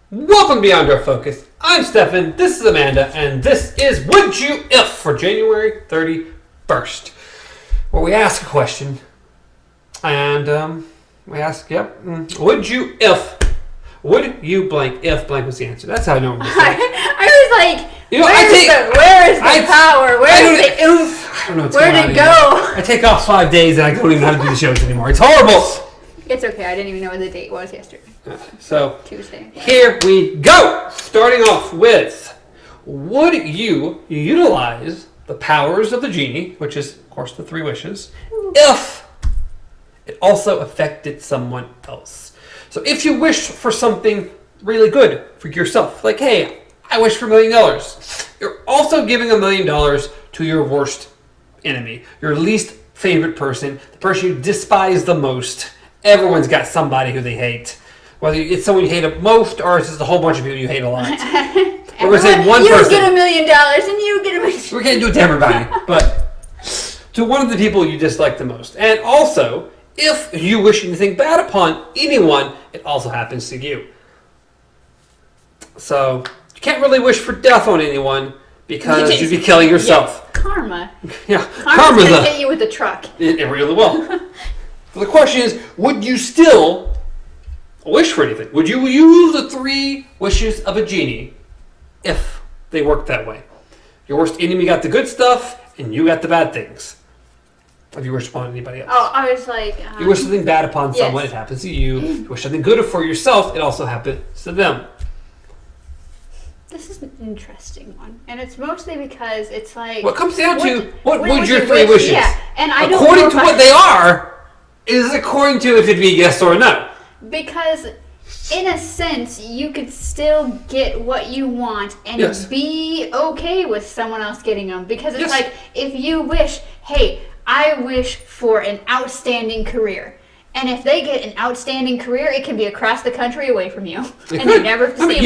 Welcome to Beyond Our Focus. I'm Stefan, this is Amanda, and this is Would You If for January 31st, where we ask a question, and we ask, would you blank if blank was the answer? That's how I normally say it. I was like, where is the power? Where's the oof? I don't know what's Where'd going it on go? anymore. I take off 5 days and I don't even know how to do the shows anymore. It's horrible. It's okay. I didn't even know what the date was yesterday. So, Tuesday. Here we go. Starting off with, would you utilize the powers of the genie, which is, of course, the 3 wishes, if it also affected someone else? So if you wish for something really good for yourself, like, hey, I wish for $1 million, you're also giving $1 million to your worst enemy, your least favorite person, the person you despise the most. Everyone's got somebody who they hate. Whether it's someone you hate the most or it's just a whole bunch of people you hate a lot. We're going to say one person. You get $1 million and you get $1 million. We can't do it to everybody, but to one of the people you dislike the most. And also, if you wish anything bad upon anyone, it also happens to you. So, you can't really wish for death on anyone because you'd be killing yourself. Yeah, karma. Yeah, Karma's going to hit you with a truck. It really will. So the question is, would you still wish for anything? Would you use the 3 wishes of a genie if they worked that way? Your worst enemy got the good stuff, and you got the bad things. Have you wished upon anybody else? Oh, I was like... you wish something bad upon someone, it happens to you. You wish something good for yourself, it also happens to them. This is an interesting one. And it's mostly because it's like... What comes down to, what would your 3 wishes? Yeah, and I don't according know to what they are, is according to if it'd be yes or no. Because, in a sense, you could still get what you want and be okay with someone else getting them. Because it's like, if you wish, hey, I wish for an outstanding career. And if they get an outstanding career, it can be across the country away from you. And you never see them again.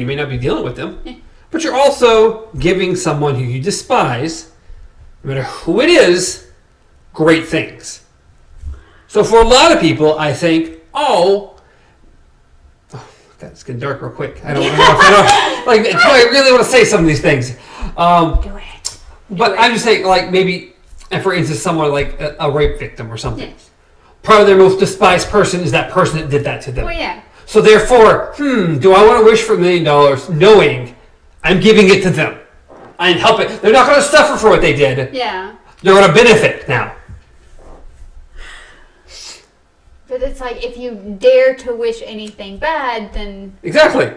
You may not be dealing with them. Yeah. But you're also giving someone who you despise, no matter who it is, great things. So for a lot of people, I think, that's getting dark real quick. I don't know. I really want to say some of these things. Do it. I'm just saying, like, maybe, for instance, someone like a rape victim or something. Yes. Probably their most despised person is that person that did that to them. Well, yeah. So therefore, do I want to wish for $1 million knowing I'm giving it to them? I'm helping. They're not going to suffer for what they did. Yeah. They're going to benefit now. But it's like, if you dare to wish anything bad, then... Exactly.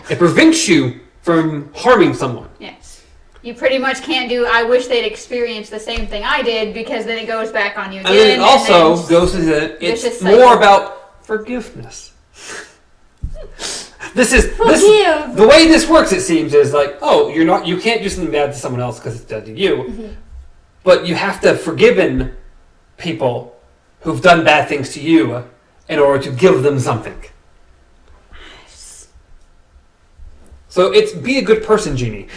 It prevents you from harming someone. Yes. You pretty much can't do, I wish they'd experience the same thing I did, because then it goes back on you again. And then it also goes to it's more about forgiveness. The way this works, it seems, is like, you can't do something bad to someone else because it's done to you. Mm-hmm. But you have to have forgiven people who've done bad things to you in order to give them something. So it's be a good person, genie.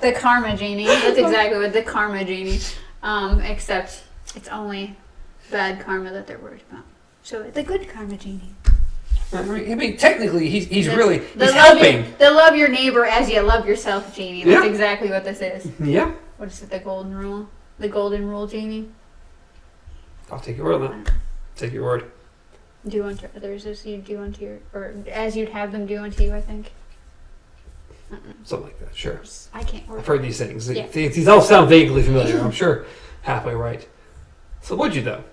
The karma genie. That's exactly what the karma genie. Except it's only bad karma that they're worried about. So the good karma genie. I mean, technically, he's helping. The love your neighbor as you love yourself, genie. That's exactly what this is. Yeah. What is it? The golden rule. The golden rule, genie. I'll take your word on that. Take your word. Do unto others as you do unto your, or as you'd have them do unto you, I think. Something like that, sure. I can't work. I've heard these things. Yeah. These all sound vaguely familiar. I'm sure halfway right. So would you, though?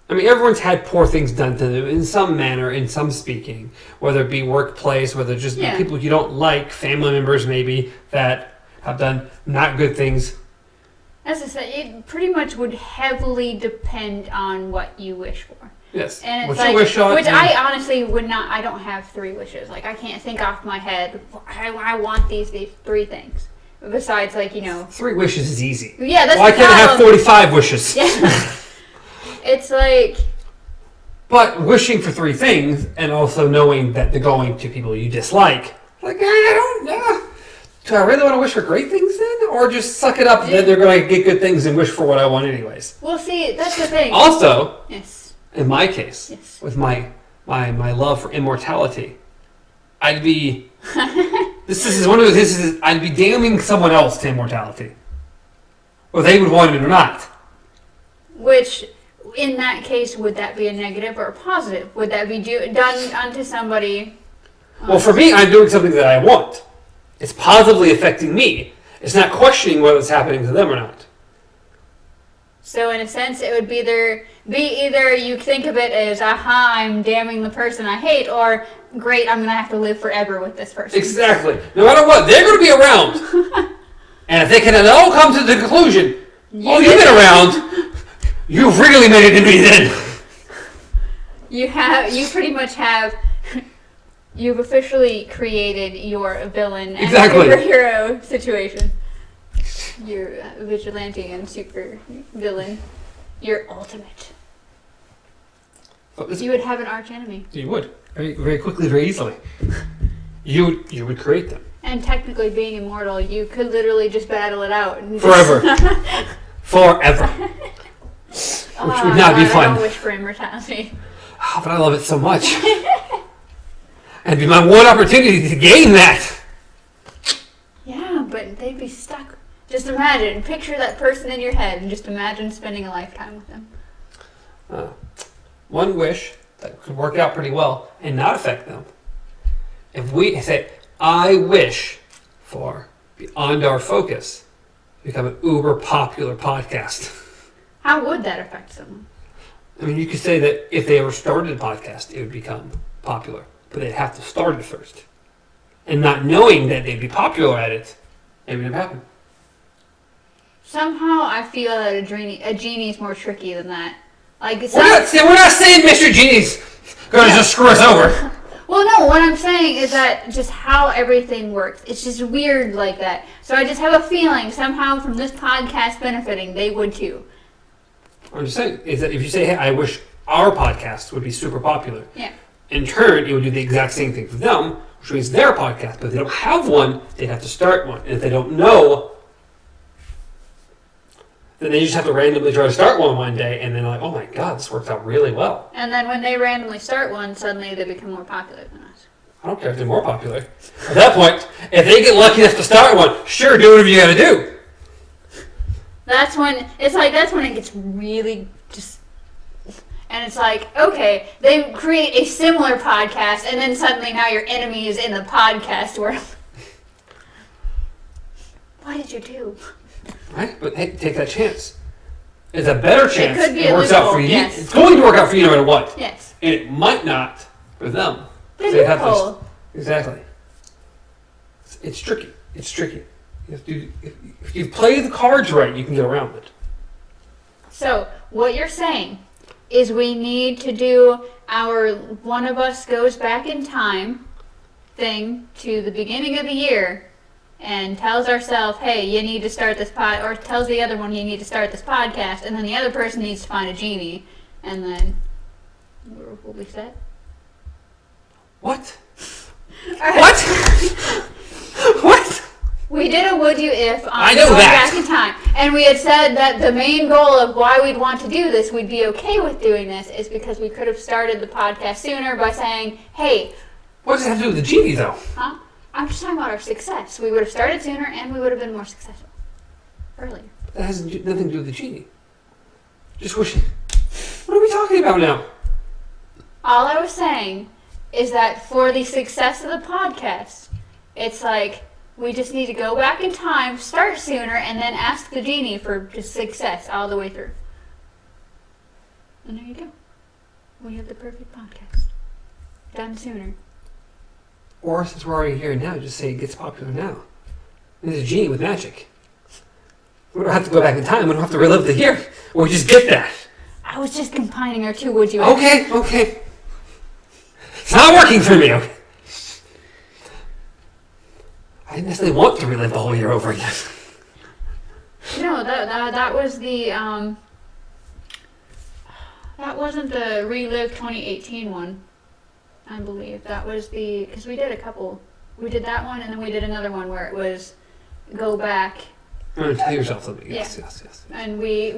I mean, everyone's had poor things done to them in some manner, in some speaking, whether it be workplace, whether it just be people you don't like, family members maybe, that have done not good things. As I said, it pretty much would heavily depend on what you wish for. Yes. And it's what you wish on, which I honestly would not. I don't have 3 wishes. Like, I can't think off my head. I want these 3 things. Besides, 3 wishes is easy. Yeah, that's why can't I have 45 wishes? Yeah. It's like. But wishing for 3 things and also knowing that they're going to people you dislike. Like, I don't know. Do I really want to wish for great things then? Or just suck it up that they're going to get good things and wish for what I want anyways? Well, see, that's the thing. Also, yes. in my case, with my my love for immortality, I'd be this is one of those instances I'd be damning someone else to immortality, whether they would want it or not. Which, in that case, would that be a negative or a positive? Would that be done unto somebody? Well, for me, I'm doing something that I want. It's positively affecting me. It's not questioning whether it's happening to them or not. So in a sense, it would be either you think of it as, aha, I'm damning the person I hate, or, great, I'm going to have to live forever with this person. Exactly. No matter what, they're going to be around. And if they can all come to the conclusion, you've been around, you've really made it to me then. You've officially created your villain and exactly. superhero situation. Your vigilante and super villain. Your ultimate. You would have an arch enemy. You would. Very, very quickly, very easily. You would create them. And technically being immortal, you could literally just battle it out. And forever. Forever. Which would not be fun. I don't wish for immortality. Oh, but I love it so much. And it'd be my one opportunity to gain that. Yeah, but they'd be stuck. Just imagine, picture that person in your head and just imagine spending a lifetime with them. One wish that could work out pretty well and not affect them. If we say, I wish for Beyond Our Focus to become an uber popular podcast. How would that affect someone? I mean, you could say that if they ever started a podcast, it would become popular. But they'd have to start it first. And not knowing that they'd be popular at it, it would happen. Somehow I feel that a genie is more tricky than that. Like we're not saying Mr. Genie's going to just screw us over. Well, no, what I'm saying is that just how everything works. It's just weird like that. So I just have a feeling somehow from this podcast benefiting, they would too. I'm just saying is that if you say, hey, I wish our podcast would be super popular. Yeah. In turn, it would do the exact same thing for them, which means their podcast. But if they don't have one, they'd have to start one. And if they don't know, then they just have to randomly try to start one day, and then like, oh my god, this worked out really well. And then when they randomly start one, suddenly they become more popular than us. I don't care if they're more popular. At that point, if they get lucky enough to start one, sure, do whatever you gotta do. That's when it gets really just... And it's like, okay, they create a similar podcast, and then suddenly now your enemy is in the podcast world. What did you do? Right? But hey, take that chance. It's a better chance it works out for you. Yes. It's going to work out for you no matter what. Yes. And it might not for them. Exactly. It's tricky. It's tricky. If you play the cards right, you can get around it. So, what you're saying is we need to do our one of us goes back in time thing to the beginning of the year and tells ourselves, hey, you need to start this or tells the other one you need to start this podcast, and then the other person needs to find a genie, and then we'll be set. What? Right. What? What? We did a would you if on going back in time, and we had said that the main goal of why we'd want to do this, we'd be okay with doing this, is because we could have started the podcast sooner by saying, hey... What does it have to do with the genie, though? Huh? I'm just talking about our success. We would have started sooner, and we would have been more successful earlier. That has nothing to do with the genie. Just wishing. What are we talking about now? All I was saying is that for the success of the podcast, it's like we just need to go back in time, start sooner, and then ask the genie for just success all the way through. And there you go. We have the perfect podcast. Done sooner. Or since we're already here now, just say it gets popular now. There's a genie with magic. We don't have to go back in time. We don't have to relive the year. Or just get that. I was just combining our two would you. Okay. It's not working for me. Okay. I didn't necessarily want to relive the whole year over again. No, that was the that wasn't the Relive 2018 one. I believe that was because we did a couple. We did that one, and then we did another one where it was go back Tell yourself something. Yes. And we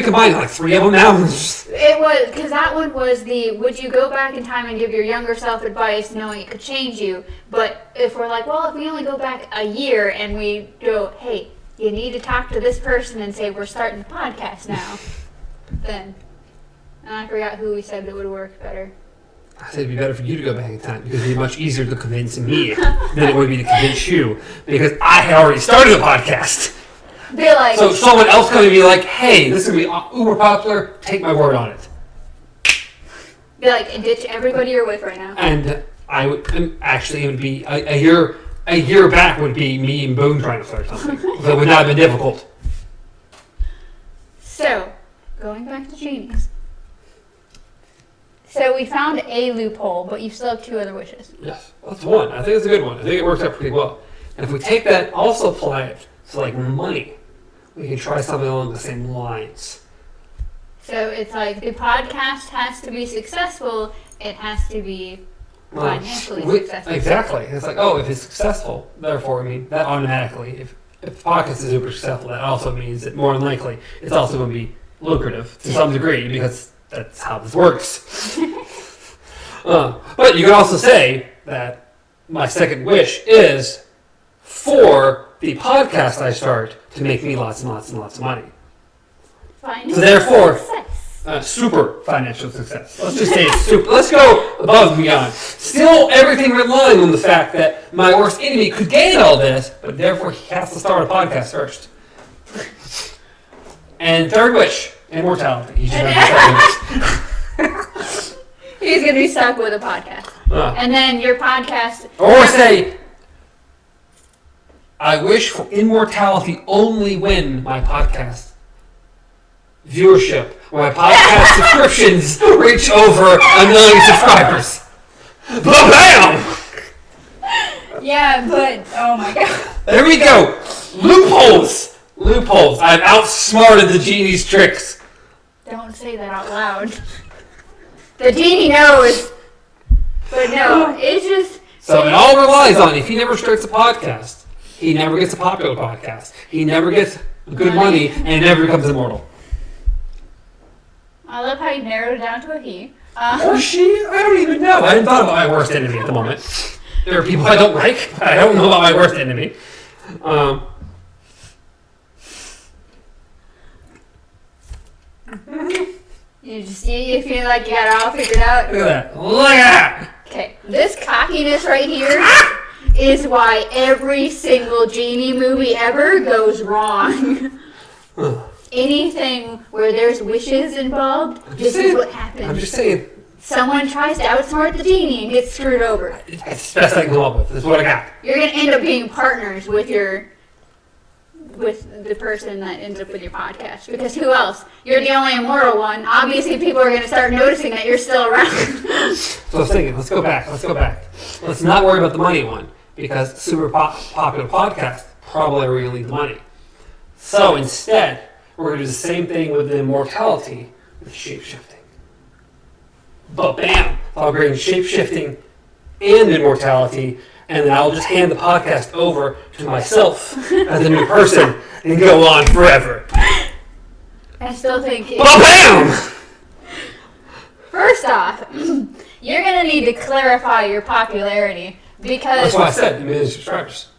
combined like 3 of them now. It was because that one was the would you go back in time and give your younger self advice knowing it could change you? But if we're like, well, if we only go back a year and we go, hey, you need to talk to this person and say we're starting the podcast now, then I forgot who we said that would work better. I said it'd be better for you to go back in time because it'd be much easier to convince me than it would be to convince you because I had already started a podcast. Be like, so someone else could be like, hey, this is going to be uber popular, take my word on it. Be like, ditch everybody you're with right now. And I would, actually, it would be a year back would be me and Boone trying to start something. So it would not have been difficult. So, going back to genies. So we found a loophole, but you still have 2 other wishes. Yes, that's one. I think it's a good one. I think it works out pretty well. And if we take that, also apply it to like money, we can try something along the same lines. So it's like the podcast has to be successful. It has to be financially successful. Exactly. It's like, if it's successful, therefore, that automatically, if the podcast is super successful, that also means that more than likely it's also going to be lucrative to some degree because that's how this works. But you can also say that my second wish is for the podcast I start to make me lots and lots and lots of money. So therefore, super financial success. Let's just say it's super. Let's go above and beyond. Still everything relying on the fact that my worst enemy could gain all this, but therefore he has to start a podcast first. And third wish, immortality. He's going to be stuck with a podcast. And then your podcast... Or say, I wish for immortality only when my podcast viewership, when my podcast subscriptions reach over 1 million subscribers. Ba-bam! Yeah, but... Oh my god. There we go. Loopholes. I've outsmarted the genie's tricks. Don't say that out loud. The genie knows. But no, it's just... So it all relies on, if he never starts a podcast, he never gets a popular podcast. He never gets good money, and he never becomes immortal. I love how you narrowed it down to a he. Or she? I don't even know. I haven't thought about my worst enemy at the moment. There are people I don't like, but I don't know about my worst enemy. You feel like you got it all figured out? Look at that. Okay, this cockiness right here is why every single genie movie ever goes wrong. Anything where there's wishes involved, this is what happens. I'm just saying. Someone tries to outsmart the genie and gets screwed over. It's the best I can come up with. That's what I got. You're going to end up being partners with the person that ends up with your podcast. Because who else? You're the only immortal one. Obviously, people are going to start noticing that you're still around. So I was thinking, let's go back. Let's not worry about the money one, because super popular podcast probably really need the money. So instead, we're going to do the same thing with the immortality with shape-shifting. But bam! I'll bring shape-shifting and immortality, and then I'll just hand the podcast over to myself as a new person and go on forever. I still think... Bam! First off, you're going to need to clarify your popularity, because... That's why I said 1 million subscribers.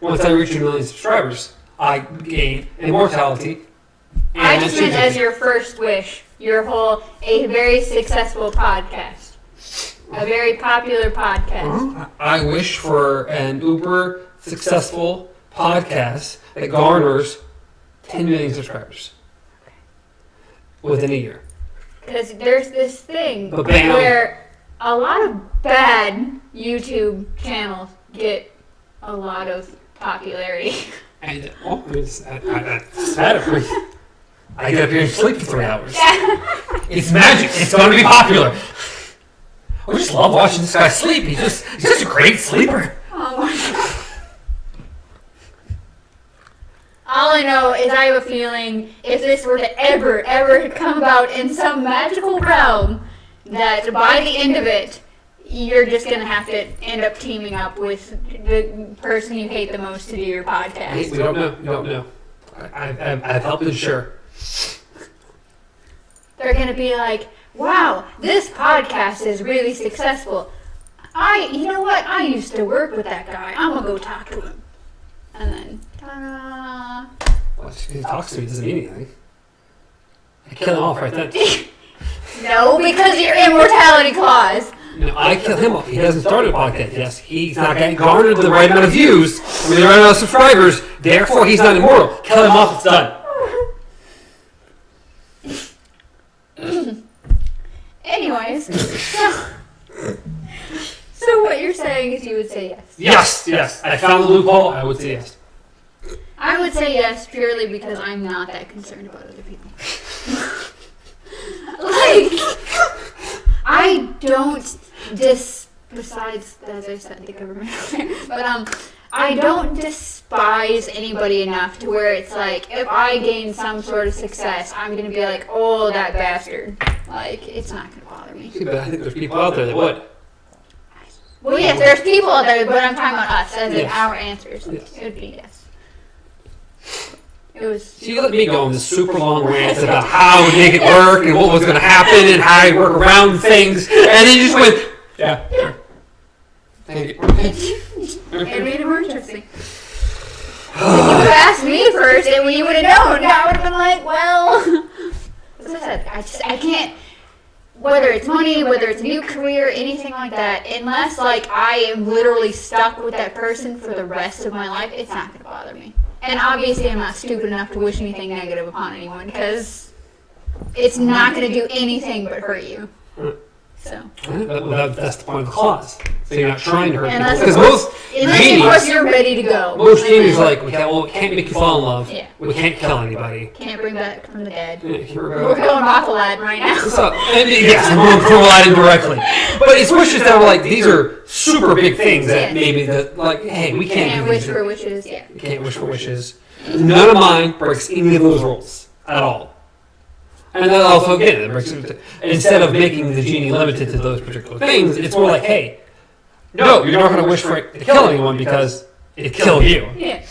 Once I reach 1 million subscribers, I gain immortality. I just meant as your first wish, a very successful podcast. A very popular podcast. I wish for an uber successful podcast that garners 10 million subscribers within a year. Because there's this thing where a lot of bad YouTube channels get a lot of popularity. And it's sad. I get up here and sleep for 3 hours. It's magic. It's going to be popular. I just love watching this guy sleep. He's such a great sleeper. Oh my god. All I know is I have a feeling if this were to ever come about in some magical realm, that by the end of it, you're just going to have to end up teaming up with the person you hate the most to do your podcast. We don't know. I've helped ensure. They're going to be like, wow, this podcast is really successful. You know what? I used to work with that guy. I'm going to go talk to him. And then, ta-da. Well, he talks to me, doesn't mean anything. I kill him off right then. No, because of your immortality clause. No, I kill him off. He hasn't started a podcast. Yes, he's not getting garnered the right amount of views, with the right amount of subscribers. Therefore, he's not immortal. Kill him off. It's done. Anyways, so what you're saying is you would say yes. Yes. I found the loophole. I would say yes. I would say yes purely because I'm not that concerned about other people. I don't besides, as I said, the government, but I don't despise anybody enough to where it's like, if I gain some sort of success, I'm going to be like, oh, that bastard. Like, it's not going to bother me. But I think there's people out there that would. Well, yes, there's people out there, but I'm talking about us, as in our answers. Yes. It would be yes. It was. So you let me go on this super long rant about how to make it work and what was going to happen and how I work around things, and then you just went, yeah, sure. Thank you. It made it more interesting. If you would have asked me first, and you would have known, I would have been like, well, as I said, I can't, whether it's money, whether it's a new career, anything like that, unless, like, I am literally stuck with that person for the rest of my life, it's not going to bother me. And obviously I'm not stupid enough to wish anything negative upon anyone, because it's not going to do anything but hurt you. So. That's the point of the clause. So you're not trying to hurt people. Unless, Because most of course, you're ready to go. Most genies are like, we can't make you fall in love. Yeah. We can't kill anybody. Can't bring back from the dead. Yeah, We're going off Aladdin right now. So, yes, I'm going to Aladdin directly. But it's wishes that were like, these are super big things that maybe, like, hey, we can't do wish these. for wishes, yeah. You can't wish for wishes. None of mine breaks any of those rules at all. And then also, again, it breaks, instead of making the genie limited to those particular things, it's more like, hey, no, you're not going to wish for it to kill anyone because it killed you. Yeah.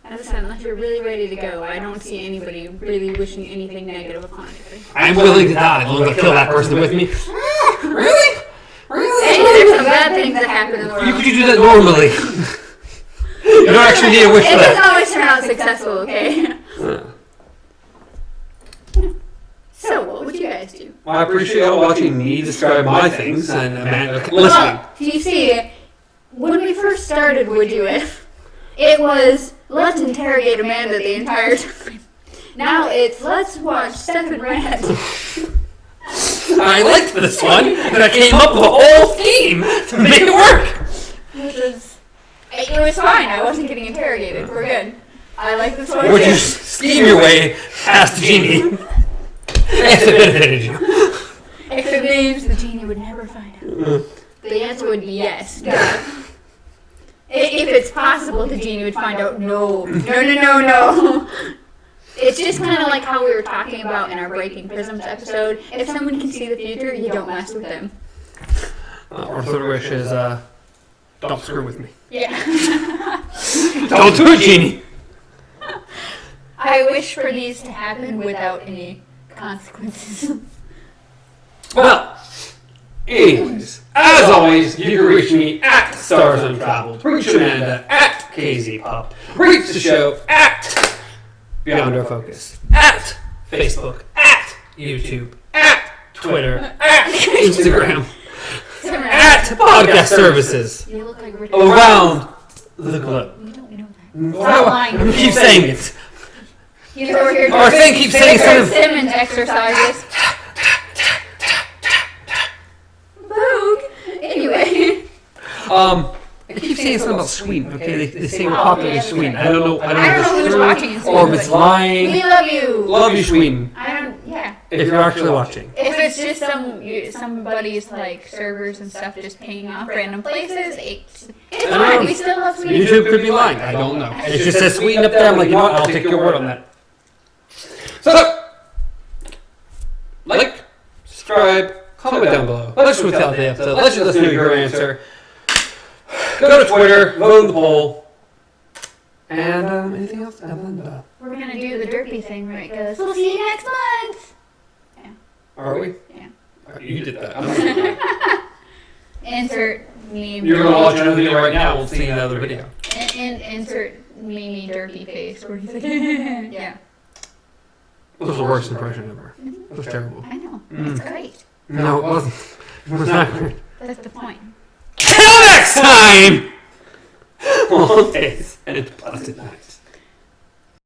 As I said, unless you're really ready to go, I don't see anybody really wishing anything negative upon anybody. I'm willing to die as long as I kill that person with me. Really? Hey, there's some bad things that happen in the world. You could do that normally. You don't actually need a wish for It doesn't that. always turn out successful, okay? So, what would you guys do? Well, I appreciate y'all watching me describe my things and Amanda listening. Well, you see, when we first started Would You If, it was, let's interrogate Amanda the entire time. Now it's, let's watch Stefan rant. I liked this one, and I came up with a whole theme to make it work. It was fine. I wasn't getting interrogated. We're good. I like this one. Would you scheme your way past the genie? If it benefited you. If it means the genie would never find out. The answer would be yes. Duh. If it's possible the genie would find out, no. It's just kind of like how we were talking about in our Breaking Prisms episode. If someone can see the future, you don't mess with them. Our third wish is, don't screw with me. Yeah. Don't do it, genie. I wish for these to happen without any consequences. Well, anyways, as always, you can reach me at Stars Untraveled, reach Amanda at KZPop, reach the show at Beyond Our Focus, at Facebook, at YouTube, at Twitter, at Instagram, at podcast services You look like around the globe. You don't know that. Keep saying it. He's over here Or I think keep saying Richard something. Simmons exercises. Boog. Anyway. I keep saying something about Sweden. Okay, they say we're popular in Sweden. I don't know. I don't know who's watching in Sweden, or if it's but lying. We love you. Love you, Sweden. Yeah. If you're actually watching. If it's just somebody's like servers and stuff just pinging off random places, it's fine. We still love Sweden. YouTube could be lying. I don't know. It just says Sweden up there. I'm like, you know what? I'll take your word on that. So, like, subscribe, comment down below. Let us know what the episode. Let us know your answer. Go to Twitter, vote in the poll. And anything else? And then, we're going to do the derpy thing where it goes, we'll see you next month. Yeah. Are we? Yeah. You did that. I'm not doing that. Insert meme. You're going to watch another video right now. We'll see another video. Insert meme derpy face where he's like, yeah. This was the worst impression ever. It was terrible. I know. It's great. No, it wasn't. It was not great. That's the point. Till next time! Long days and it's busted nights.